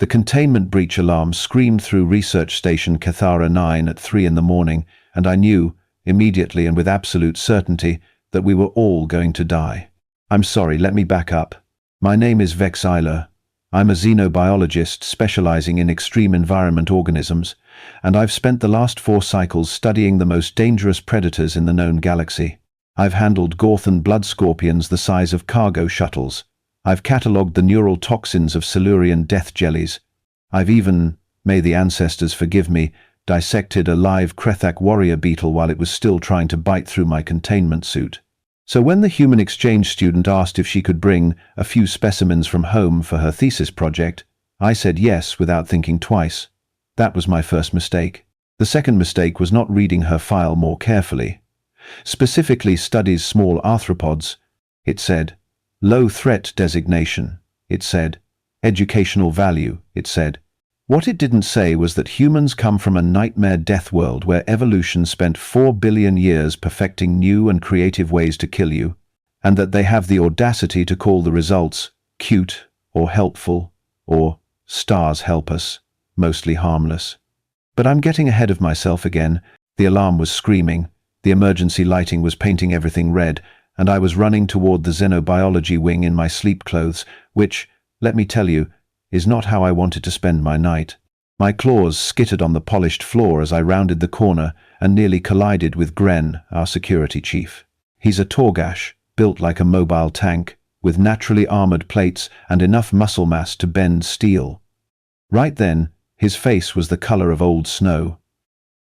The containment breach alarm screamed through Research Station Cathara 9 at 3 in the morning, and I knew, immediately and with absolute certainty, that we were all going to die. I'm sorry, let me back up. My name is Vex Eiler. I'm a xenobiologist specializing in extreme environment organisms, and I've spent the last 4 cycles studying the most dangerous predators in the known galaxy. I've handled Gorthon blood scorpions the size of cargo shuttles. I've catalogued the neural toxins of Silurian death jellies. I've even, may the ancestors forgive me, dissected a live Krethak warrior beetle while it was still trying to bite through my containment suit. So when the human exchange student asked if she could bring a few specimens from home for her thesis project, I said yes without thinking twice. That was my first mistake. The second mistake was not reading her file more carefully. Specifically studies small arthropods. It said, low threat designation. It said, educational value. It said, what it didn't say was that humans come from a nightmare death world where evolution spent 4 billion years perfecting new and creative ways to kill you, and that they have the audacity to call the results cute or helpful or stars help us, mostly harmless. But I'm getting ahead of myself again. The alarm was screaming, the emergency lighting was painting everything red, and I was running toward the xenobiology wing in my sleep clothes, which, let me tell you, is not how I wanted to spend my night. My claws skittered on the polished floor as I rounded the corner and nearly collided with Gren, our security chief. He's a Torgash, built like a mobile tank, with naturally armored plates and enough muscle mass to bend steel. Right then, his face was the color of old snow.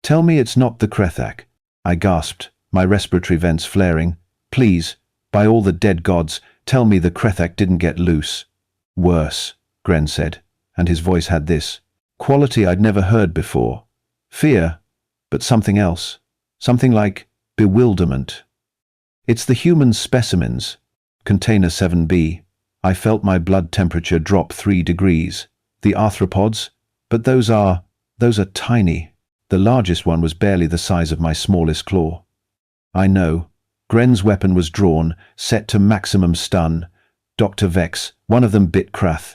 Tell me it's not the Krethak, I gasped, my respiratory vents flaring. Please, by all the dead gods, tell me the Krethak didn't get loose. Worse, Gren said, and his voice had this quality I'd never heard before. Fear, but something else. Something like bewilderment. It's the human specimens. Container 7B. I felt my blood temperature drop 3 degrees. The arthropods? But those are tiny. The largest one was barely the size of my smallest claw. I know. Gren's weapon was drawn, set to maximum stun. Dr. Vex, one of them bit Krath.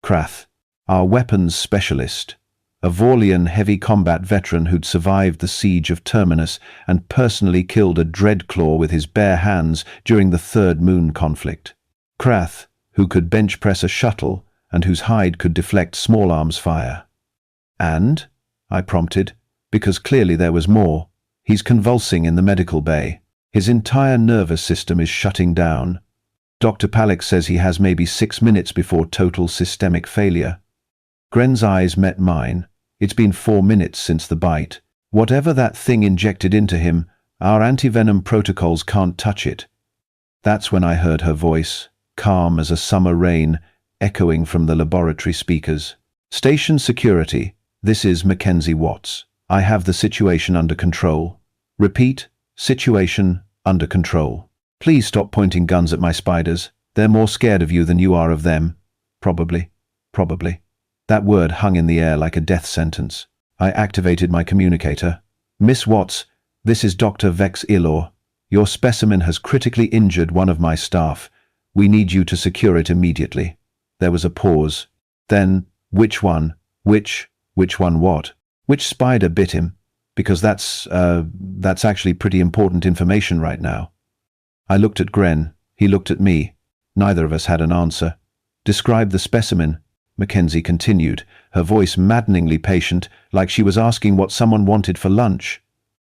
Krath, our weapons specialist. A Vorlian heavy combat veteran who'd survived the siege of Terminus and personally killed a Dreadclaw with his bare hands during the Third Moon conflict. Krath, who could bench press a shuttle and whose hide could deflect small arms fire. And? I prompted, because clearly there was more. He's convulsing in the medical bay. His entire nervous system is shutting down. Dr. Palek says he has maybe 6 minutes before total systemic failure. Gren's eyes met mine. It's been 4 minutes since the bite. Whatever that thing injected into him, our antivenom protocols can't touch it. That's when I heard her voice, calm as a summer rain, echoing from the laboratory speakers. Station security, this is Mackenzie Watts. I have the situation under control. Repeat, situation under control. Please stop pointing guns at my spiders. They're more scared of you than you are of them. Probably. That word hung in the air like a death sentence. I activated my communicator. Miss Watts, this is Dr. Vex Eiler. Your specimen has critically injured one of my staff. We need you to secure it immediately. There was a pause. Then, which one? Which one what? Which spider bit him? Because that's actually pretty important information right now. I looked at Gren. He looked at me. Neither of us had an answer. Describe the specimen, Mackenzie continued, her voice maddeningly patient, like she was asking what someone wanted for lunch.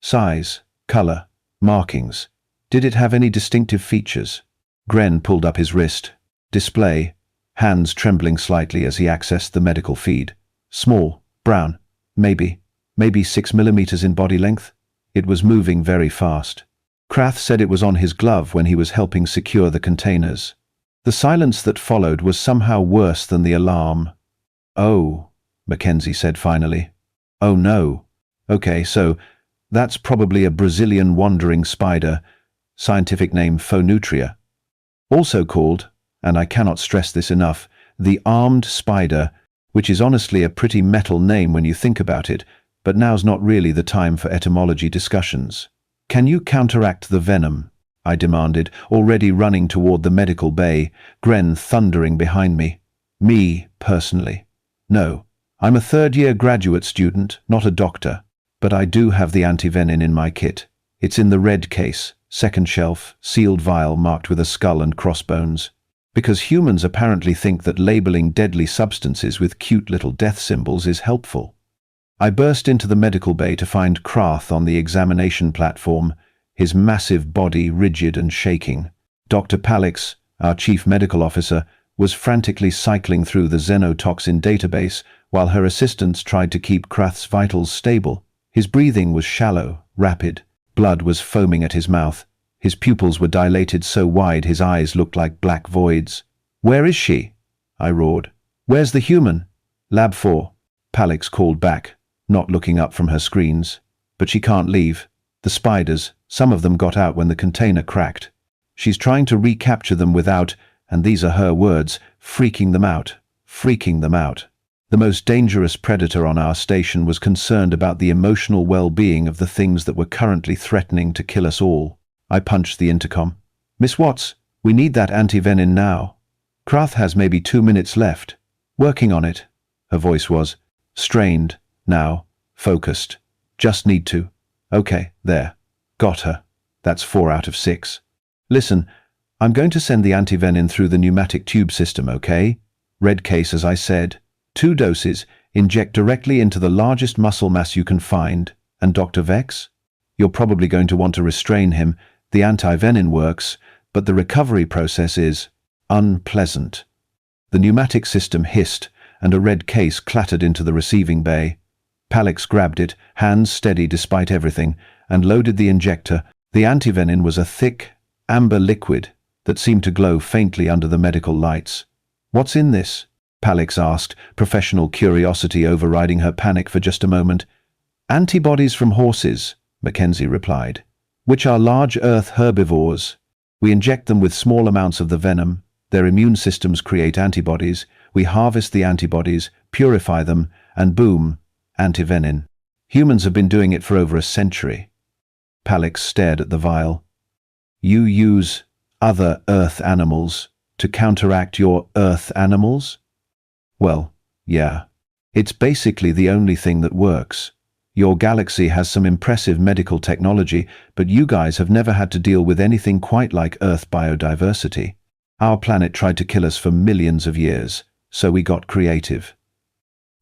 Size, color, markings. Did it have any distinctive features? Gren pulled up his wrist. Display, hands trembling slightly as he accessed the medical feed. Small, brown, maybe 6 millimeters in body length. It was moving very fast. Krath said it was on his glove when he was helping secure the containers. The silence that followed was somehow worse than the alarm. Oh, Mackenzie said finally. Oh no. Okay, so that's probably a Brazilian wandering spider, scientific name Phonutria. Also called, and I cannot stress this enough, the armed spider, which is honestly a pretty metal name when you think about it, but now's not really the time for etymology discussions. Can you counteract the venom? I demanded, already running toward the medical bay, Gren thundering behind me. Me, personally. No, I'm a third-year graduate student, not a doctor. But I do have the antivenin in my kit. It's in the red case, second shelf, sealed vial marked with a skull and crossbones. Because humans apparently think that labeling deadly substances with cute little death symbols is helpful. I burst into the medical bay to find Krath on the examination platform, his massive body rigid and shaking. Dr. Palix, our chief medical officer, was frantically cycling through the xenotoxin database while her assistants tried to keep Krath's vitals stable. His breathing was shallow, rapid. Blood was foaming at his mouth. His pupils were dilated so wide his eyes looked like black voids. "Where is she?" I roared. "Where's the human?" "Lab 4. Palix called back, not looking up from her screens. "But she can't leave. The spiders, some of them got out when the container cracked. She's trying to recapture them without, and these are her words, freaking them out. Freaking them out." The most dangerous predator on our station was concerned about the emotional well-being of the things that were currently threatening to kill us all. I punched the intercom. "Miss Watts, we need that antivenin now. Krath has maybe 2 minutes left. Working on it." Her voice was strained, now, focused. "Just need to." "Okay, there. Got her. That's 4 out of 6. Listen, I'm going to send the antivenin through the pneumatic tube system, okay? Red case, as I said. 2 doses, inject directly into the largest muscle mass you can find. And Dr. Vex? You're probably going to want to restrain him. The antivenin works, but the recovery process is unpleasant. The pneumatic system hissed, and a red case clattered into the receiving bay. Palix grabbed it, hands steady despite everything, and loaded the injector. The antivenin was a thick, amber liquid that seemed to glow faintly under the medical lights. "What's in this?" Palix asked, professional curiosity overriding her panic for just a moment. "Antibodies from horses," Mackenzie replied, "which are large earth herbivores. We inject them with small amounts of the venom. Their immune systems create antibodies. We harvest the antibodies, purify them, and boom, antivenin. Humans have been doing it for over a century." Palix stared at the vial. "You use other earth animals to counteract your earth animals?" "Well, yeah. It's basically the only thing that works. Your galaxy has some impressive medical technology, but you guys have never had to deal with anything quite like Earth biodiversity. Our planet tried to kill us for millions of years, so we got creative."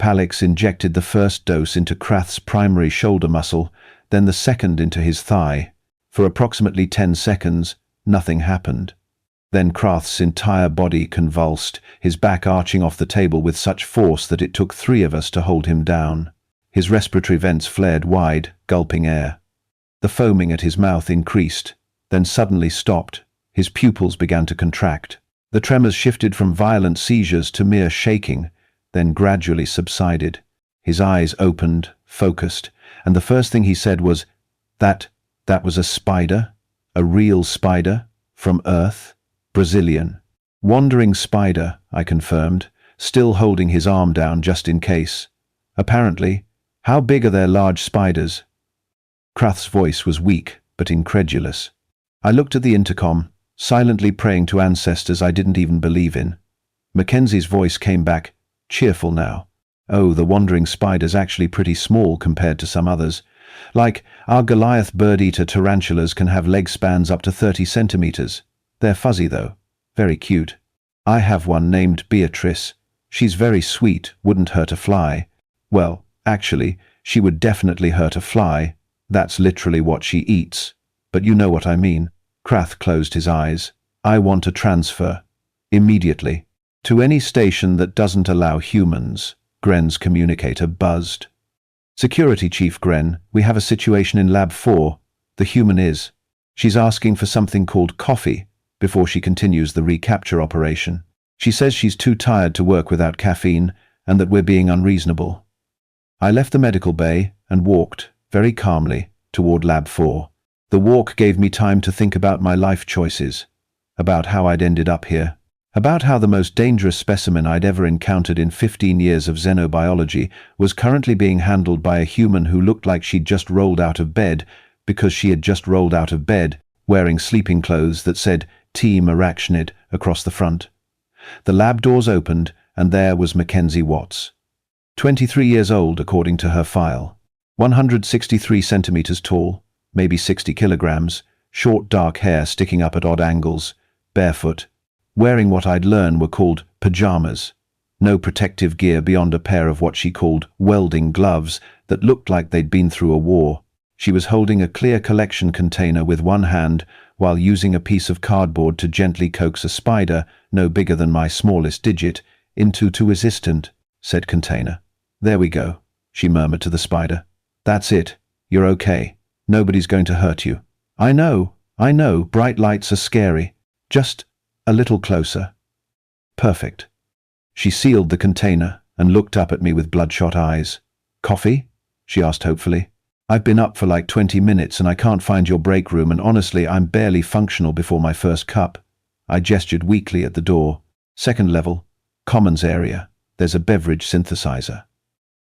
Palix injected the first dose into Krath's primary shoulder muscle, then the second into his thigh. For approximately 10 seconds, nothing happened. Then Krath's entire body convulsed, his back arching off the table with such force that it took 3 of us to hold him down. His respiratory vents flared wide, gulping air. The foaming at his mouth increased, then suddenly stopped. His pupils began to contract. The tremors shifted from violent seizures to mere shaking, then gradually subsided. His eyes opened, focused, and the first thing he said was, That was a spider? A real spider? From Earth? Brazilian. Wandering spider, I confirmed, still holding his arm down just in case. Apparently. How big are their large spiders? Krath's voice was weak, but incredulous. I looked at the intercom, silently praying to ancestors I didn't even believe in. Mackenzie's voice came back, cheerful now. "Oh, the wandering spider's actually pretty small compared to some others. Like, our Goliath bird-eater tarantulas can have leg spans up to 30 centimeters. They're fuzzy, though. Very cute. I have one named Beatrice. She's very sweet, wouldn't hurt a fly. Well, actually, she would definitely hurt a fly. That's literally what she eats. But you know what I mean." Krath closed his eyes. "I want a transfer. Immediately. To any station that doesn't allow humans." Gren's communicator buzzed. "Security Chief Gren, we have a situation in Lab 4. The human is. She's asking for something called coffee before she continues the recapture operation. She says she's too tired to work without caffeine and that we're being unreasonable." I left the medical bay and walked, very calmly, toward Lab 4. The walk gave me time to think about my life choices, about how I'd ended up here, about how the most dangerous specimen I'd ever encountered in 15 years of xenobiology was currently being handled by a human who looked like she'd just rolled out of bed because she had just rolled out of bed, wearing sleeping clothes that said Team Arachnid across the front. The lab doors opened, and there was Mackenzie Watts. 23 years old according to her file. 163 centimeters tall, maybe 60 kilograms, short dark hair sticking up at odd angles, barefoot, wearing what I'd learned were called pajamas. No protective gear beyond a pair of what she called welding gloves that looked like they'd been through a war. She was holding a clear collection container with one hand while using a piece of cardboard to gently coax a spider, no bigger than my smallest digit, into "too resistant," said container. "There we go," she murmured to the spider. "That's it. You're okay. Nobody's going to hurt you." I know. Bright lights are scary. Just a little closer." "Perfect." She sealed the container and looked up at me with bloodshot eyes. "Coffee?" she asked hopefully. "I've been up for like 20 minutes and I can't find your break room, and honestly I'm barely functional before my first cup." I gestured weakly at the door. "Second level, commons area. There's a beverage synthesizer."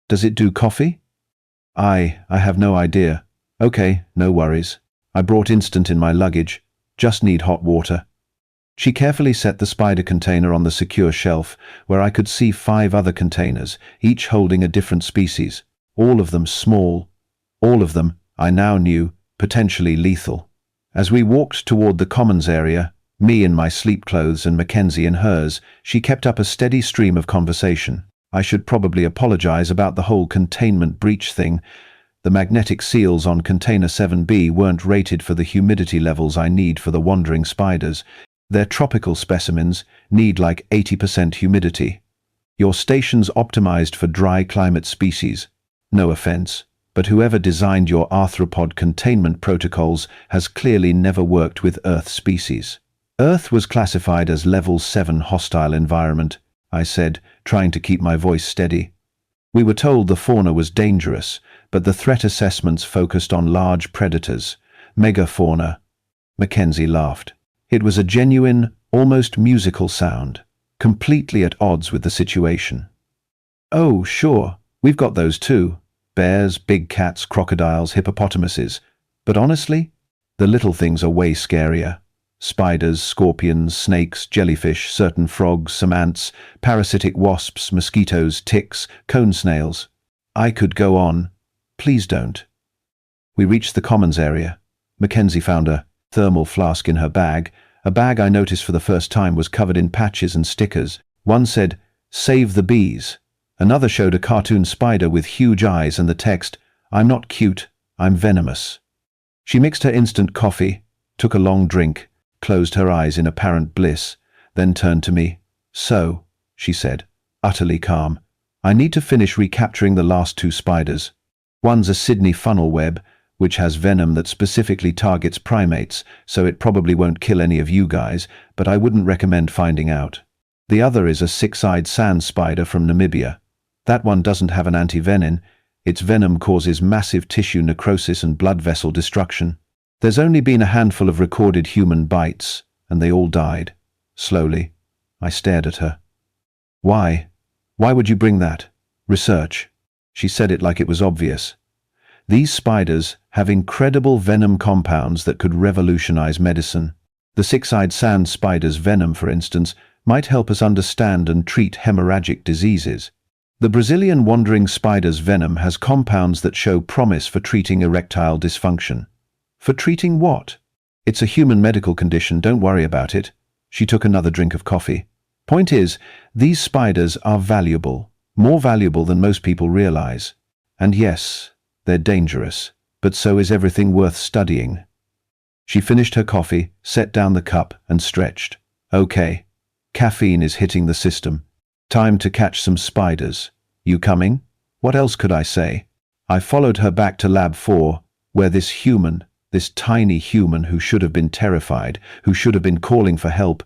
"Does it do coffee?" I have no idea." "Okay, no worries. I brought instant in my luggage. Just need hot water." She carefully set the spider container on the secure shelf, where I could see 5 other containers, each holding a different species. All of them small. All of them, I now knew, potentially lethal. As we walked toward the commons area, me in my sleep clothes and Mackenzie in hers, she kept up a steady stream of conversation. I should probably apologize about the whole containment breach thing. The magnetic seals on container 7B weren't rated for the humidity levels I need for the wandering spiders. Their tropical specimens need like 80% humidity. Your station's optimized for dry climate species. No offense, but whoever designed your arthropod containment protocols has clearly never worked with Earth species. Earth was classified as level 7 hostile environment, I said, trying to keep my voice steady. We were told the fauna was dangerous, but the threat assessments focused on large predators, megafauna. Mackenzie laughed. It was a genuine, almost musical sound, completely at odds with the situation. "Oh, sure, we've got those too. Bears, big cats, crocodiles, hippopotamuses. But honestly, the little things are way scarier. Spiders, scorpions, snakes, jellyfish, certain frogs, some ants, parasitic wasps, mosquitoes, ticks, cone snails. I could go on. Please don't." We reached the commons area. Mackenzie found a thermal flask in her bag. A bag I noticed for the first time was covered in patches and stickers. One said, "Save the bees." Another showed a cartoon spider with huge eyes and the text, "I'm not cute, I'm venomous." She mixed her instant coffee, took a long drink, closed her eyes in apparent bliss, then turned to me. "So," she said, utterly calm, "I need to finish recapturing the last 2 spiders. One's a Sydney funnel web, which has venom that specifically targets primates, so it probably won't kill any of you guys, but I wouldn't recommend finding out. The other is a 6-eyed sand spider from Namibia. That one doesn't have an antivenin. Its venom causes massive tissue necrosis and blood vessel destruction. There's only been a handful of recorded human bites, and they all died. Slowly. I stared at her. "Why? Why would you bring that?" "Research." She said it like it was obvious. "These spiders have incredible venom compounds that could revolutionize medicine. The 6-eyed sand spider's venom, for instance, might help us understand and treat hemorrhagic diseases. The Brazilian wandering spider's venom has compounds that show promise for treating erectile dysfunction." "For treating what?" "It's a human medical condition, don't worry about it." She took another drink of coffee. "Point is, these spiders are valuable, more valuable than most people realize. And yes, they're dangerous, but so is everything worth studying." She finished her coffee, set down the cup, and stretched. "Okay, caffeine is hitting the system. Time to catch some spiders. You coming?" What else could I say? I followed her back to Lab 4, where this tiny human who should have been terrified, who should have been calling for help,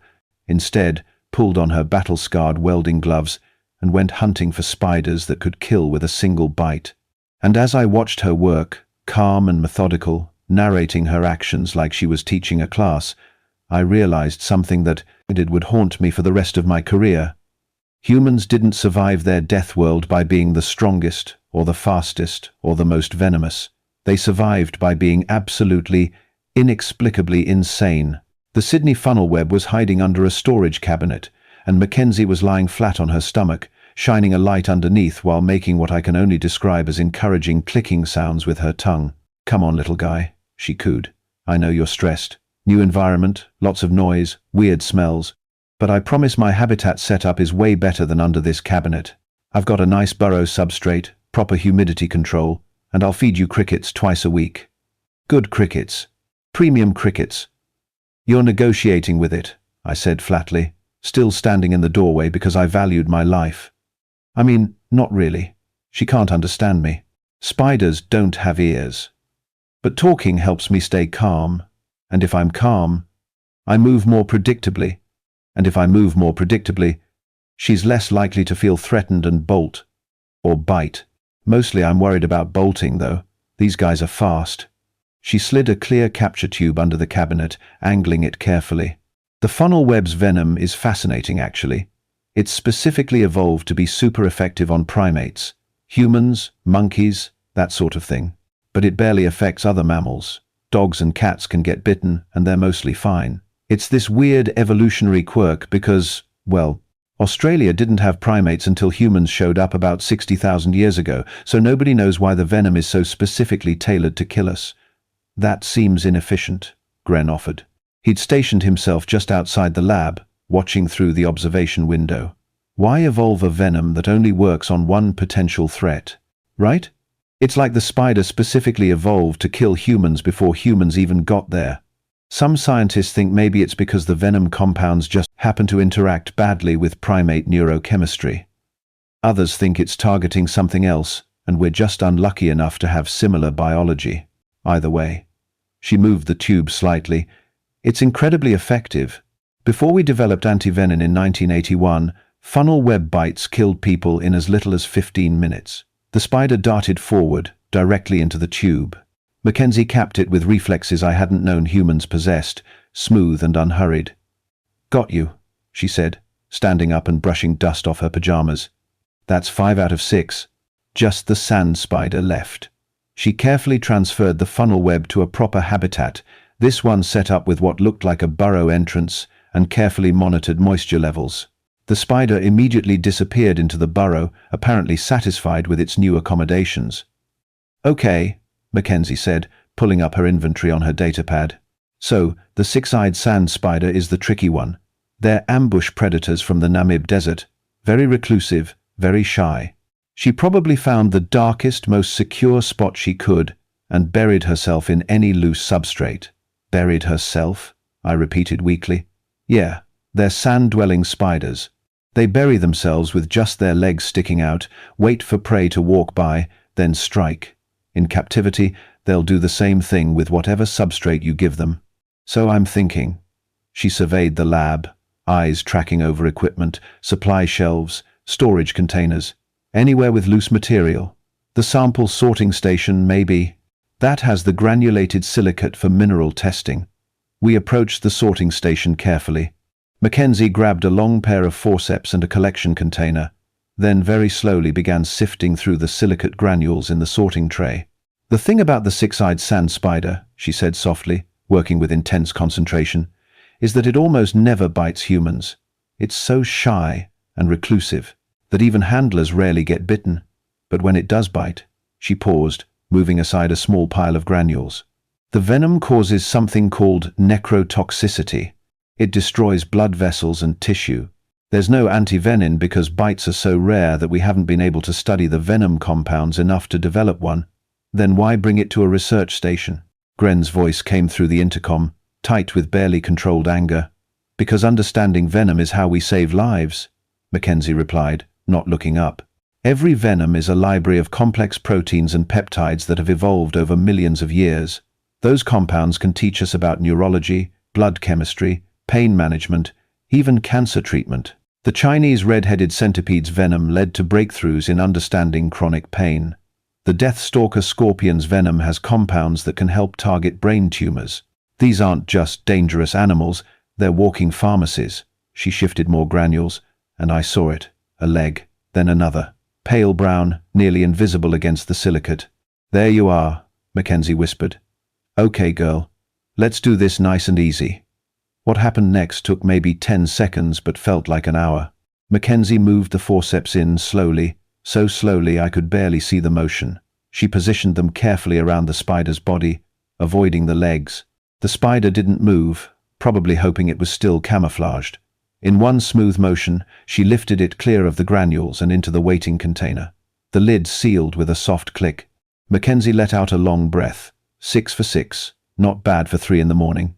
instead pulled on her battle-scarred welding gloves and went hunting for spiders that could kill with a single bite. And as I watched her work, calm and methodical, narrating her actions like she was teaching a class, I realized something that it would haunt me for the rest of my career. Humans didn't survive their death world by being the strongest, or the fastest, or the most venomous. They survived by being absolutely, inexplicably insane. The Sydney funnel web was hiding under a storage cabinet, and Mackenzie was lying flat on her stomach, shining a light underneath while making what I can only describe as encouraging clicking sounds with her tongue. "Come on, little guy," she cooed. "I know you're stressed. New environment, lots of noise, weird smells. But I promise my habitat setup is way better than under this cabinet. I've got a nice burrow substrate, proper humidity control, and I'll feed you crickets twice a week. Good crickets. Premium crickets." "You're negotiating with it," I said flatly, still standing in the doorway because I valued my life. "I mean, not really. She can't understand me. Spiders don't have ears. But talking helps me stay calm. And if I'm calm, I move more predictably. And if I move more predictably, she's less likely to feel threatened and bolt. Or bite. Mostly I'm worried about bolting, though. These guys are fast." She slid a clear capture tube under the cabinet, angling it carefully. "The funnel web's venom is fascinating, actually. It's specifically evolved to be super effective on primates. Humans, monkeys, that sort of thing. But it barely affects other mammals. Dogs and cats can get bitten, and they're mostly fine. It's this weird evolutionary quirk because, well, Australia didn't have primates until humans showed up about 60,000 years ago, so nobody knows why the venom is so specifically tailored to kill us." "That seems inefficient," Gren offered. He'd stationed himself just outside the lab, watching through the observation window. "Why evolve a venom that only works on one potential threat? Right? It's like the spider specifically evolved to kill humans before humans even got there. Some scientists think maybe it's because the venom compounds just happen to interact badly with primate neurochemistry. Others think it's targeting something else, and we're just unlucky enough to have similar biology. Either way." She moved the tube slightly. "It's incredibly effective. Before we developed antivenin in 1981, funnel web bites killed people in as little as 15 minutes. The spider darted forward, directly into the tube. Mackenzie capped it with reflexes I hadn't known humans possessed, smooth and unhurried. "Got you," she said, standing up and brushing dust off her pajamas. "That's 5 out of 6. Just the sand spider left." She carefully transferred the funnel web to a proper habitat, this one set up with what looked like a burrow entrance, and carefully monitored moisture levels. The spider immediately disappeared into the burrow, apparently satisfied with its new accommodations. "Okay," Mackenzie said, pulling up her inventory on her datapad. "So, the six-eyed sand spider is the tricky one. They're ambush predators from the Namib Desert. Very reclusive, very shy. She probably found the darkest, most secure spot she could, and buried herself in any loose substrate." "Buried herself?" I repeated weakly. "Yeah, they're sand-dwelling spiders. They bury themselves with just their legs sticking out, wait for prey to walk by, then strike. In captivity, they'll do the same thing with whatever substrate you give them. So I'm thinking." She surveyed the lab, eyes tracking over equipment, supply shelves, storage containers. "Anywhere with loose material. The sample sorting station, maybe. That has the granulated silicate for mineral testing." We approached the sorting station carefully. Mackenzie grabbed a long pair of forceps and a collection container, then very slowly began sifting through the silicate granules in the sorting tray. "The thing about the six-eyed sand spider," she said softly, working with intense concentration, "is that it almost never bites humans. It's so shy and reclusive that even handlers rarely get bitten. But when it does bite," she paused, moving aside a small pile of granules, "the venom causes something called necrotoxicity. It destroys blood vessels and tissue. There's no antivenin because bites are so rare that we haven't been able to study the venom compounds enough to develop one. Then why bring it to a research station?" Gren's voice came through the intercom, tight with barely controlled anger. "Because understanding venom is how we save lives," Mackenzie replied, not looking up. "Every venom is a library of complex proteins and peptides that have evolved over millions of years. Those compounds can teach us about neurology, blood chemistry, pain management, even cancer treatment. The Chinese red-headed centipede's venom led to breakthroughs in understanding chronic pain. The deathstalker scorpion's venom has compounds that can help target brain tumors. These aren't just dangerous animals, they're walking pharmacies." She shifted more granules, and I saw it. A leg, then another. Pale brown, nearly invisible against the silicate. "There you are," Mackenzie whispered. "Okay, girl. Let's do this nice and easy." What happened next took maybe 10 seconds but felt like an hour. Mackenzie moved the forceps in slowly, so slowly I could barely see the motion. She positioned them carefully around the spider's body, avoiding the legs. The spider didn't move, probably hoping it was still camouflaged. In one smooth motion, she lifted it clear of the granules and into the waiting container. The lid sealed with a soft click. Mackenzie let out a long breath. 6 for 6, not bad for 3 in the morning.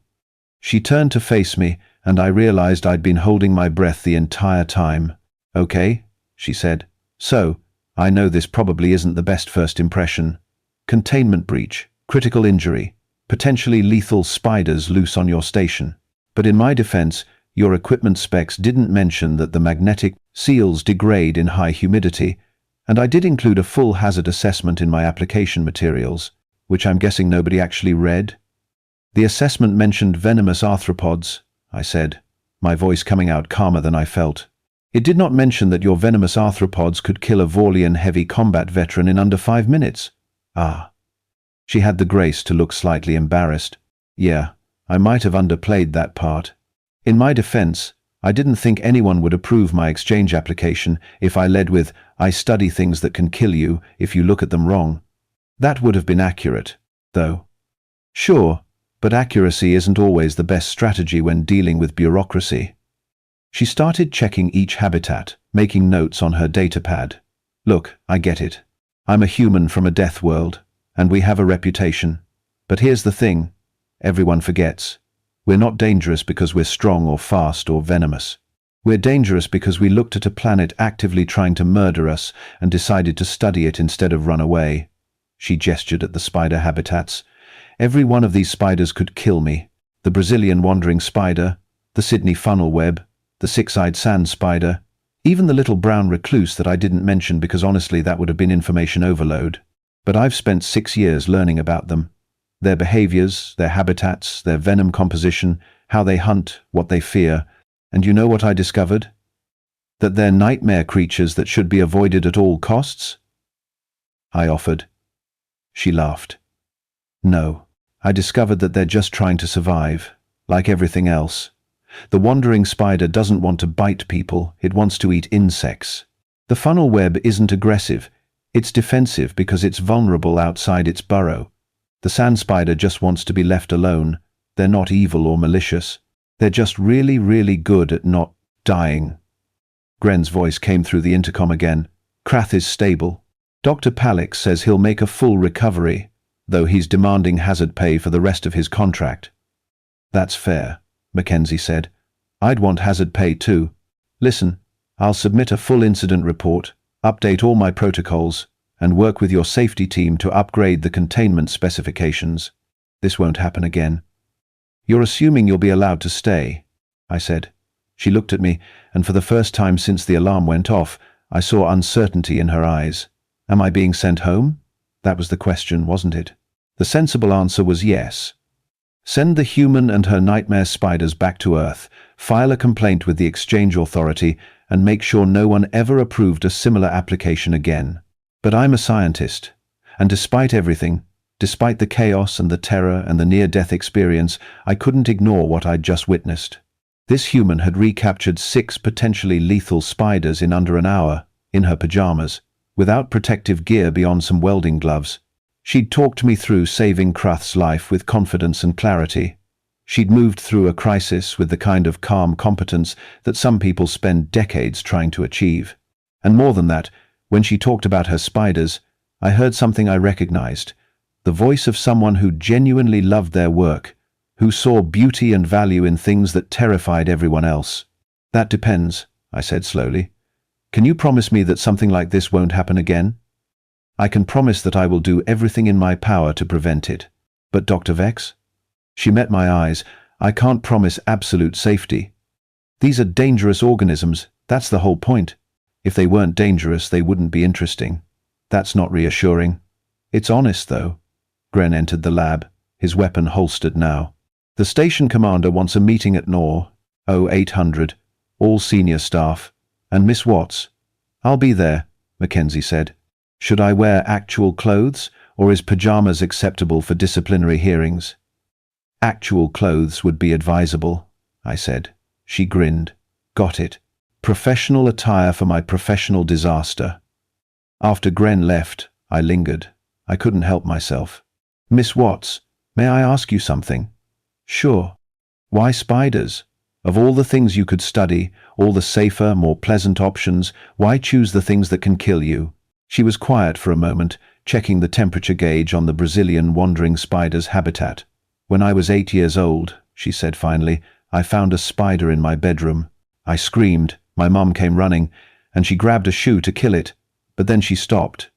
She turned to face me, and I realized I'd been holding my breath the entire time. "Okay," she said. "So, I know this probably isn't the best first impression. Containment breach, critical injury, potentially lethal spiders loose on your station. But in my defense, your equipment specs didn't mention that the magnetic seals degrade in high humidity, and I did include a full hazard assessment in my application materials, which I'm guessing nobody actually read." "The assessment mentioned venomous arthropods," I said, my voice coming out calmer than I felt. "It did not mention that your venomous arthropods could kill a Vorlian heavy combat veteran in under 5 minutes. "Ah." She had the grace to look slightly embarrassed. "Yeah, I might have underplayed that part. In my defense, I didn't think anyone would approve my exchange application if I led with, 'I study things that can kill you if you look at them wrong.' That would have been accurate, though." "Sure, but accuracy isn't always the best strategy when dealing with bureaucracy." She started checking each habitat, making notes on her datapad. "Look, I get it. I'm a human from a death world, and we have a reputation. But here's the thing, everyone forgets. We're not dangerous because we're strong or fast or venomous. We're dangerous because we looked at a planet actively trying to murder us and decided to study it instead of run away." She gestured at the spider habitats. "Every one of these spiders could kill me. The Brazilian wandering spider, the Sydney funnel web, the six-eyed sand spider, even the little brown recluse that I didn't mention because honestly that would have been information overload. But I've spent 6 years learning about them. Their behaviors, their habitats, their venom composition, how they hunt, what they fear. And you know what I discovered? That they're nightmare creatures that should be avoided at all costs?" I offered. She laughed. "No, I discovered that they're just trying to survive, like everything else. The wandering spider doesn't want to bite people, it wants to eat insects. The funnel web isn't aggressive, it's defensive because it's vulnerable outside its burrow. The sand spider just wants to be left alone. They're not evil or malicious. They're just really, really good at not dying." Gren's voice came through the intercom again. "Krath is stable. Dr. Palix says he'll make a full recovery, though he's demanding hazard pay for the rest of his contract." "That's fair," Mackenzie said. "I'd want hazard pay too. Listen, I'll submit a full incident report, update all my protocols, and work with your safety team to upgrade the containment specifications. This won't happen again." "You're assuming you'll be allowed to stay," I said. She looked at me, and for the first time since the alarm went off, I saw uncertainty in her eyes. "Am I being sent home?" That was the question, wasn't it? The sensible answer was yes. "Send the human and her nightmare spiders back to Earth, file a complaint with the exchange authority, and make sure no one ever approved a similar application again." But I'm a scientist, and despite everything, despite the chaos and the terror and the near-death experience, I couldn't ignore what I'd just witnessed. This human had recaptured 6 potentially lethal spiders in under an hour, in her pajamas, without protective gear beyond some welding gloves. She'd talked me through saving Krath's life with confidence and clarity. She'd moved through a crisis with the kind of calm competence that some people spend decades trying to achieve. And more than that, when she talked about her spiders, I heard something I recognized, the voice of someone who genuinely loved their work, who saw beauty and value in things that terrified everyone else. "That depends," I said slowly. "Can you promise me that something like this won't happen again?" "I can promise that I will do everything in my power to prevent it. But Dr. Vex?" She met my eyes. "I can't promise absolute safety. These are dangerous organisms, that's the whole point. If they weren't dangerous, they wouldn't be interesting." "That's not reassuring." "It's honest, though." Gren entered the lab, his weapon holstered now. "The station commander wants a meeting at NOR 0800, all senior staff, and Miss Watts." "I'll be there," Mackenzie said. "Should I wear actual clothes, or is pajamas acceptable for disciplinary hearings?" "Actual clothes would be advisable," I said. She grinned. "Got it. Professional attire for my professional disaster. After Gren left, I lingered. I couldn't help myself. Miss Watts, may I ask you something? Sure. Why spiders? Of all the things you could study, all the safer, more pleasant options, why choose the things that can kill you? She was quiet for a moment, checking the temperature gauge on the Brazilian wandering spider's habitat. When I was 8 years old, she said finally, I found a spider in my bedroom. I screamed, my mom came running, and she grabbed a shoe to kill it. But then she stopped.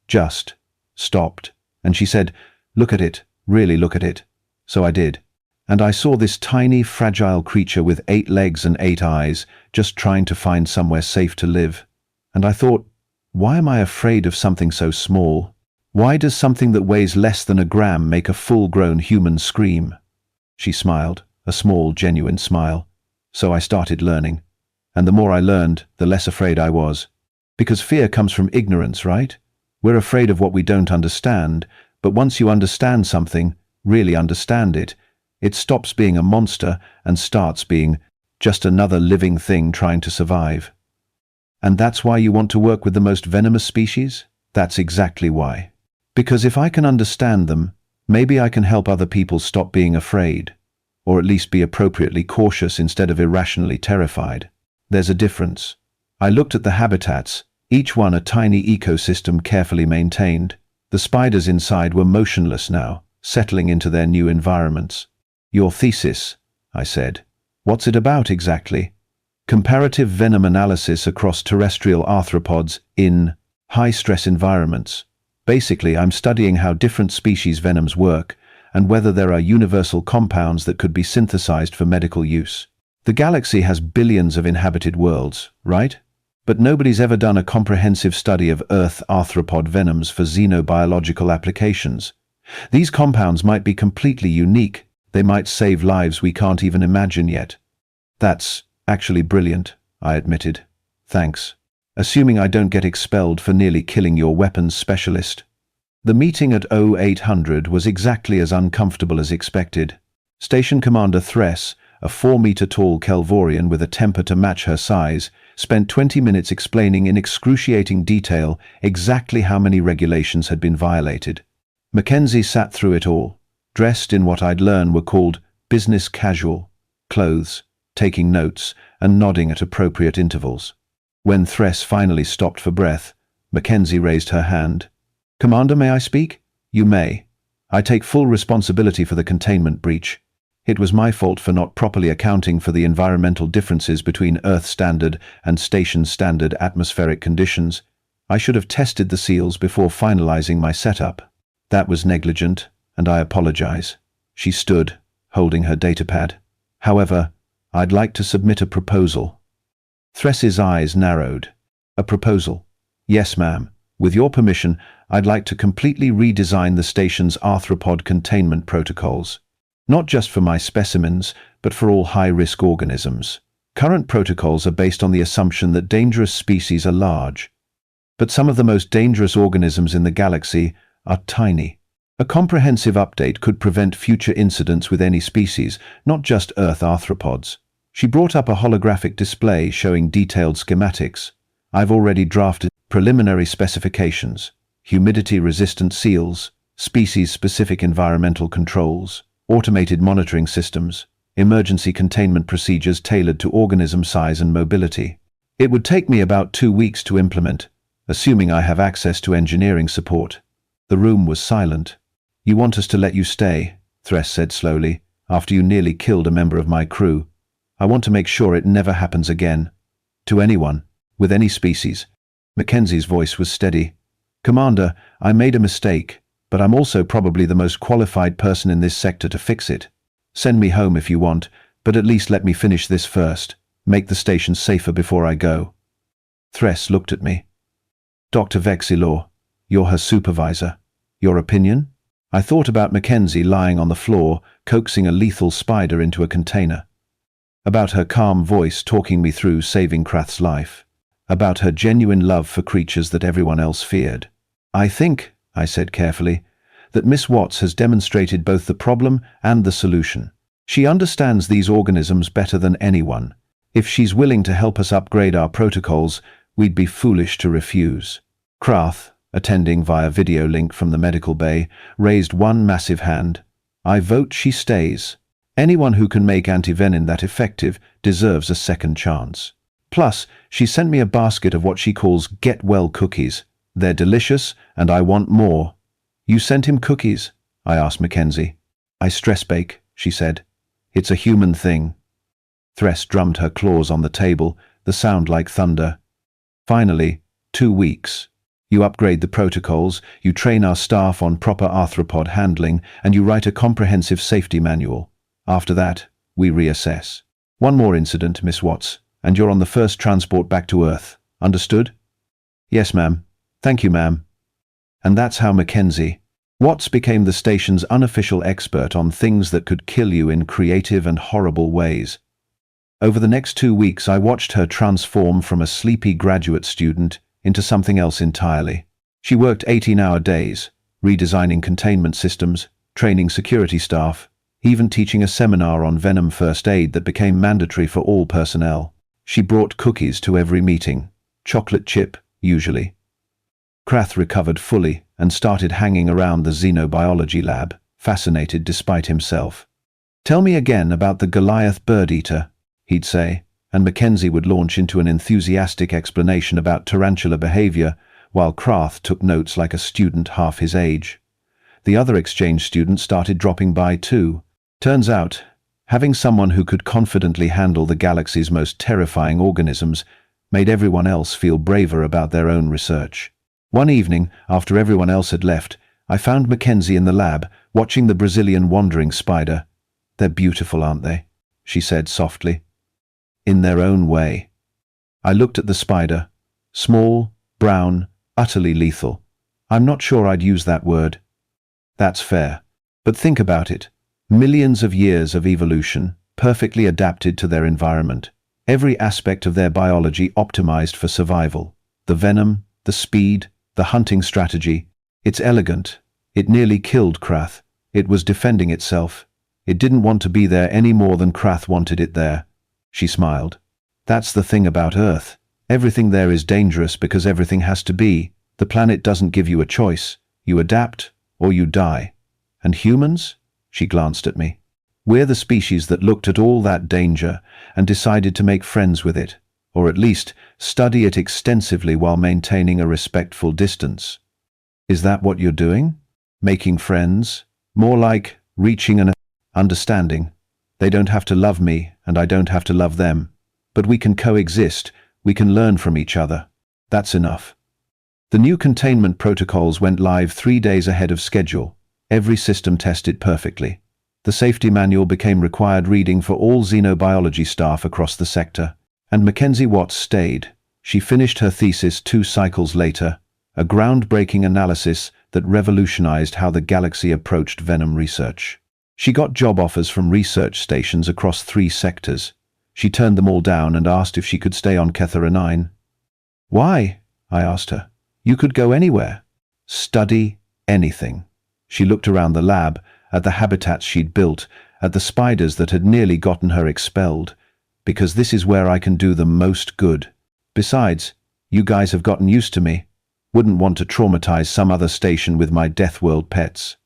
Just stopped. And she said, look at it, really look at it. So I did. And I saw this tiny, fragile creature with 8 legs and 8 eyes, just trying to find somewhere safe to live. And I thought, why am I afraid of something so small? Why does something that weighs less than a gram make a full-grown human scream? She smiled, a small, genuine smile. So I started learning. And the more I learned, the less afraid I was. Because fear comes from ignorance, right? We're afraid of what we don't understand, but once you understand something, really understand it, it stops being a monster and starts being just another living thing trying to survive. And that's why you want to work with the most venomous species? That's exactly why. Because if I can understand them, maybe I can help other people stop being afraid, or at least be appropriately cautious instead of irrationally terrified. There's a difference. I looked at the habitats, each one a tiny ecosystem carefully maintained. The spiders inside were motionless now, settling into their new environments. Your thesis, I said. What's it about exactly? Comparative venom analysis across terrestrial arthropods in high-stress environments. Basically, I'm studying how different species' venoms work and whether there are universal compounds that could be synthesized for medical use. The galaxy has billions of inhabited worlds, right? But nobody's ever done a comprehensive study of Earth arthropod venoms for xenobiological applications. These compounds might be completely unique. They might save lives we can't even imagine yet. That's actually brilliant, I admitted. Thanks. Assuming I don't get expelled for nearly killing your weapons specialist. The meeting at 0800 was exactly as uncomfortable as expected. Station Commander Thress, a 4-meter-tall Kelvorian with a temper to match her size, spent 20 minutes explaining in excruciating detail exactly how many regulations had been violated. Mackenzie sat through it all, dressed in what I'd learned were called business casual clothes, taking notes and nodding at appropriate intervals. When Thress finally stopped for breath, Mackenzie raised her hand. Commander, may I speak? You may. I take full responsibility for the containment breach. It was my fault for not properly accounting for the environmental differences between Earth standard and station standard atmospheric conditions. I should have tested the seals before finalizing my setup. That was negligent, and I apologize. She stood, holding her datapad. However, I'd like to submit a proposal. Thress's eyes narrowed. A proposal? Yes, ma'am. With your permission, I'd like to completely redesign the station's arthropod containment protocols. Not just for my specimens, but for all high-risk organisms. Current protocols are based on the assumption that dangerous species are large. But some of the most dangerous organisms in the galaxy are tiny. A comprehensive update could prevent future incidents with any species, not just Earth arthropods. She brought up a holographic display showing detailed schematics. I've already drafted preliminary specifications, humidity-resistant seals, species-specific environmental controls, automated monitoring systems, emergency containment procedures tailored to organism size and mobility. It would take me about 2 weeks to implement, assuming I have access to engineering support. The room was silent. You want us to let you stay, Thress said slowly, after you nearly killed a member of my crew. I want to make sure it never happens again. To anyone, with any species. Mackenzie's voice was steady. Commander, I made a mistake, but I'm also probably the most qualified person in this sector to fix it. Send me home if you want, but at least let me finish this first. Make the station safer before I go. Thress looked at me. Dr. Vexilor, you're her supervisor. Your opinion? I thought about Mackenzie lying on the floor, coaxing a lethal spider into a container. About her calm voice talking me through saving Krath's life. About her genuine love for creatures that everyone else feared. I think, I said carefully, that Miss Watts has demonstrated both the problem and the solution. She understands these organisms better than anyone. If she's willing to help us upgrade our protocols, we'd be foolish to refuse. Krath, attending via video link from the medical bay, raised one massive hand. I vote she stays. Anyone who can make antivenin that effective deserves a second chance. Plus, she sent me a basket of what she calls get-well cookies. They're delicious, and I want more. You sent him cookies? I asked Mackenzie. I stress bake, she said. It's a human thing. Thress drummed her claws on the table, the sound like thunder. Finally, 2 weeks. You upgrade the protocols, you train our staff on proper arthropod handling, and you write a comprehensive safety manual. After that, we reassess. One more incident, Miss Watts, and you're on the first transport back to Earth. Understood? Yes, ma'am. Thank you, ma'am. And that's how Mackenzie Watts became the station's unofficial expert on things that could kill you in creative and horrible ways. Over the next 2 weeks, I watched her transform from a sleepy graduate student into something else entirely. She worked 18-hour days, redesigning containment systems, training security staff, even teaching a seminar on venom first aid that became mandatory for all personnel. She brought cookies to every meeting, chocolate chip, usually. Krath recovered fully and started hanging around the xenobiology lab, fascinated despite himself. Tell me again about the Goliath bird-eater, he'd say, and Mackenzie would launch into an enthusiastic explanation about tarantula behavior, while Krath took notes like a student half his age. The other exchange students started dropping by too. Turns out, having someone who could confidently handle the galaxy's most terrifying organisms made everyone else feel braver about their own research. One evening, after everyone else had left, I found Mackenzie in the lab, watching the Brazilian wandering spider. They're beautiful, aren't they? She said softly. In their own way. I looked at the spider. Small, brown, utterly lethal. I'm not sure I'd use that word. That's fair. But think about it. Millions of years of evolution, perfectly adapted to their environment. Every aspect of their biology optimized for survival. The venom, the speed, the hunting strategy. It's elegant. It nearly killed Krath. It was defending itself. It didn't want to be there any more than Krath wanted it there. She smiled. That's the thing about Earth. Everything there is dangerous because everything has to be. The planet doesn't give you a choice. You adapt or you die. And humans? She glanced at me. We're the species that looked at all that danger and decided to make friends with it, or at least study it extensively while maintaining a respectful distance. Is that what you're doing? Making friends? More like reaching an understanding. They don't have to love me, and I don't have to love them. But we can coexist, we can learn from each other. That's enough. The new containment protocols went live 3 days ahead of schedule. Every system tested perfectly. The safety manual became required reading for all xenobiology staff across the sector. And Mackenzie Watts stayed. She finished her thesis 2 cycles later, a groundbreaking analysis that revolutionized how the galaxy approached venom research. She got job offers from research stations across 3 sectors. She turned them all down and asked if she could stay on Kethera 9. Why? I asked her. You could go anywhere. Study anything. She looked around the lab, at the habitats she'd built, at the spiders that had nearly gotten her expelled. Because this is where I can do the most good. Besides, you guys have gotten used to me. Wouldn't want to traumatize some other station with my Death World pets.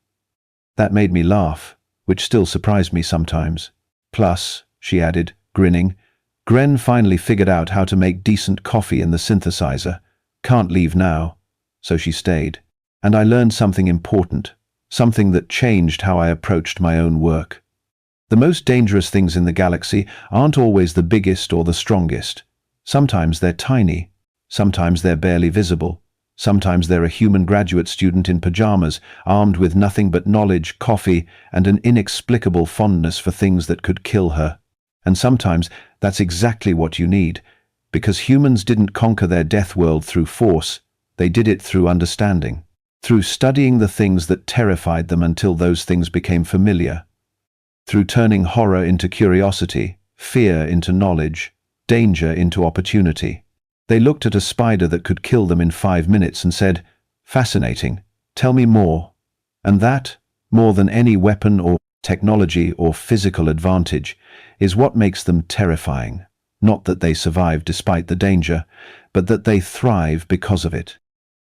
That made me laugh, which still surprised me sometimes. Plus, she added, grinning, Gren finally figured out how to make decent coffee in the synthesizer. Can't leave now. So she stayed. And I learned something important, something that changed how I approached my own work. The most dangerous things in the galaxy aren't always the biggest or the strongest. Sometimes they're tiny. Sometimes they're barely visible. Sometimes they're a human graduate student in pajamas, armed with nothing but knowledge, coffee, and an inexplicable fondness for things that could kill her. And sometimes that's exactly what you need, because humans didn't conquer their death world through force, they did it through understanding, through studying the things that terrified them until those things became familiar, through turning horror into curiosity, fear into knowledge, danger into opportunity. They looked at a spider that could kill them in 5 minutes and said, "Fascinating, tell me more." And that, more than any weapon or technology or physical advantage, is what makes them terrifying. Not that they survive despite the danger, but that they thrive because of it.